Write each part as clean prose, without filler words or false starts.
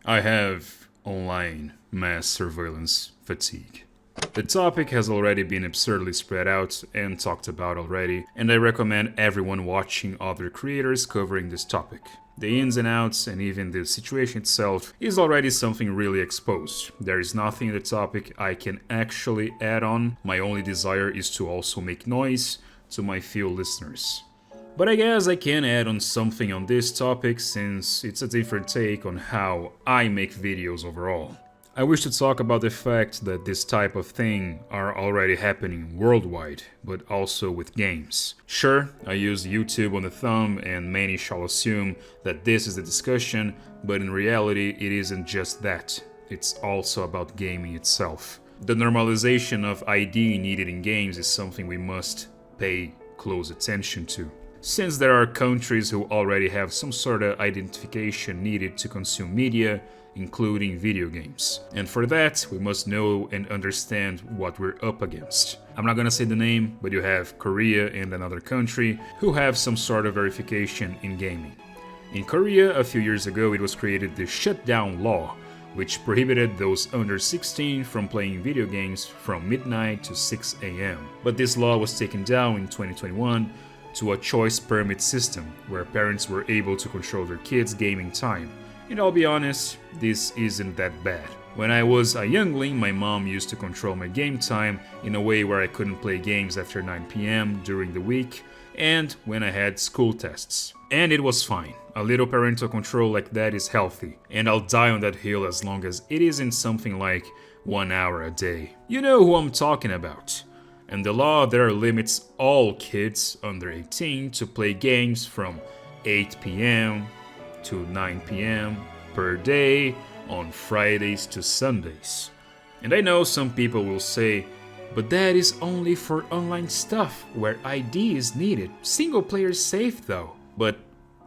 I have online mass surveillance fatigue. The topic has already been absurdly spread out and talked about already, and I recommend everyone watching other creators covering this topic. The ins and outs and even the situation itself is already something really exposed. There is nothing in the topic I can actually add on. My only desire is to also make noise to my few listeners. But I guess I can add on something on this topic since it's a different take on how I make videos overall. I wish to talk about the fact that this type of thing are already happening worldwide, but also with games. Sure, I use YouTube on the thumb and many shall assume that this is the discussion, but in reality it isn't just that. It's also about gaming itself. The normalization of ID needed in games is something we must pay close attention to, since there are countries who already have some sort of identification needed to consume media, including video games. And for that, we must know and understand what we're up against. I'm not gonna say the name, but you have Korea and another country who have some sort of verification in gaming. In Korea, a few years ago, it was created the Shutdown Law, which prohibited those under 16 from playing video games from midnight to 6 a.m. But this law was taken down in 2021 to a choice permit system, where parents were able to control their kids' gaming time. And I'll be honest, this isn't that bad. When I was a youngling, my mom used to control my game time in a way where I couldn't play games after 9 p.m. during the week and when I had school tests. And it was fine. A little parental control like that is healthy, and I'll die on that hill as long as it isn't something like 1 hour a day. You know who I'm talking about. And the law there limits all kids under 18 to play games from 8 p.m. to 9 p.m. per day on Fridays to Sundays. And I know some people will say, but that is only for online stuff where ID is needed. Single player is safe though. But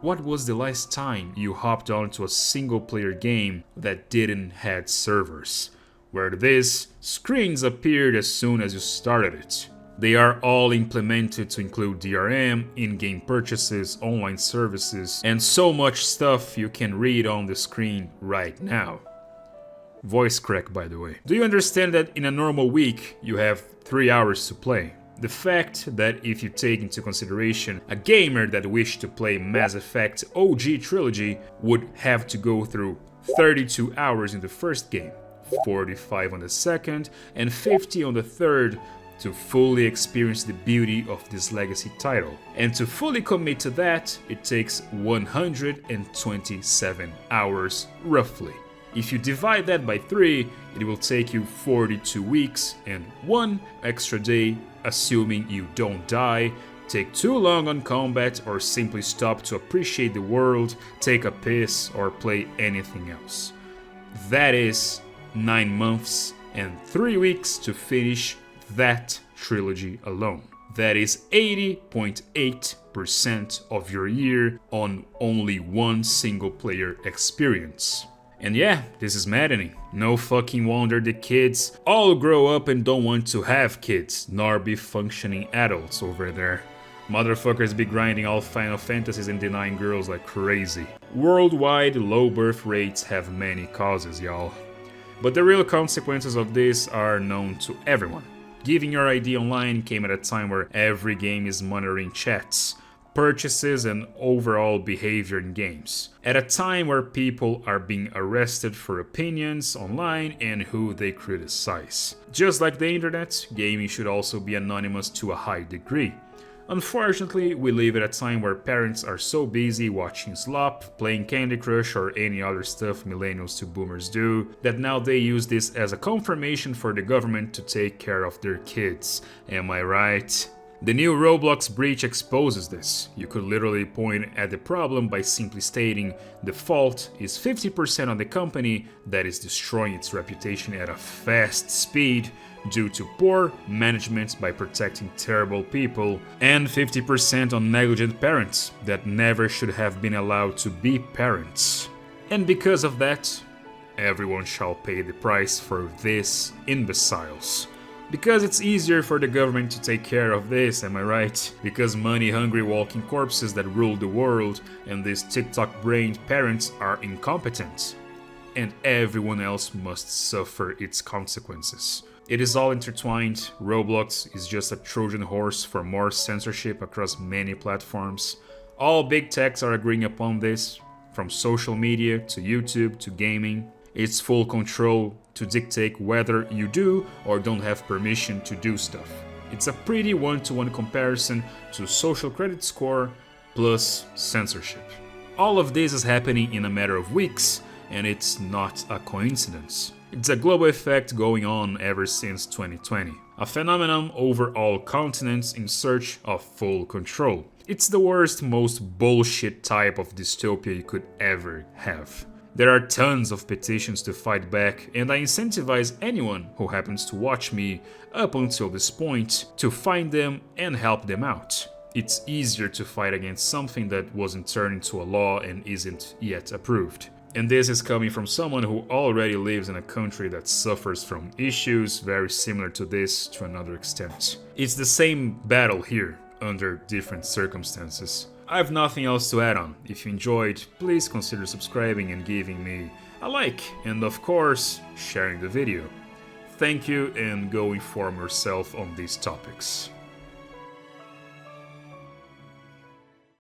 what was the last time you hopped onto a single player game that didn't have servers, where these screens appeared as soon as you started it? They are all implemented to include DRM, in-game purchases, online services, and so much stuff you can read on the screen right now. Voice crack, by the way. Do you understand that in a normal week you have 3 hours to play? The fact that if you take into consideration a gamer that wished to play Mass Effect OG Trilogy would have to go through 32 hours in the first game, 45 on the second, and 50 on the third to fully experience the beauty of this legacy title. And to fully commit to that, it takes 127 hours roughly. If you divide that by 3, it will take you 42 weeks and 1 extra day, assuming you don't die, take too long on combat, or simply stop to appreciate the world, take a piss, or play anything else. That is 9 months and 3 weeks to finish that trilogy alone. That is 80.8% of your year on only one single player experience. And yeah, this is maddening. No fucking wonder the kids all grow up and don't want to have kids, nor be functioning adults over there. Motherfuckers be grinding all Final Fantasies and denying girls like crazy. Worldwide low birth rates have many causes, y'all. But the real consequences of this are known to everyone. Giving your ID online came at a time where every game is monitoring chats, purchases, and overall behavior in games. At a time where people are being arrested for opinions online and who they criticize. Just like the internet, gaming should also be anonymous to a high degree. Unfortunately, we live at a time where parents are so busy watching slop, playing Candy Crush, or any other stuff millennials to boomers do, that now they use this as a confirmation for the government to take care of their kids. Am I right? The new Roblox breach exposes this. You could literally point at the problem by simply stating the fault is 50% on the company that is destroying its reputation at a fast speed due to poor management by protecting terrible people, and 50% on negligent parents that never should have been allowed to be parents. And because of that, everyone shall pay the price for these imbeciles. Because it's easier for the government to take care of this, am I right? Because money-hungry walking corpses that rule the world and these TikTok-brained parents are incompetent. and everyone else must suffer its consequences. It is all intertwined. Roblox is just a Trojan horse for more censorship across many platforms. All big techs are agreeing upon this, from social media to YouTube to gaming. It's full control to dictate whether you do or don't have permission to do stuff. It's a pretty one-to-one comparison to social credit score plus censorship. All of this is happening in a matter of weeks, and it's not a coincidence. It's a global effect going on ever since 2020, a phenomenon over all continents in search of full control. It's the worst, most bullshit type of dystopia you could ever have. There are tons of petitions to fight back, and I incentivize anyone who happens to watch me up until this point to find them and help them out. It's easier to fight against something that wasn't turned into a law and isn't yet approved. And this is coming from someone who already lives in a country that suffers from issues very similar to this to another extent. It's the same battle here, under different circumstances. I have nothing else to add on. If you enjoyed, please consider subscribing and giving me a like, and of course, sharing the video. Thank you, and go inform yourself on these topics.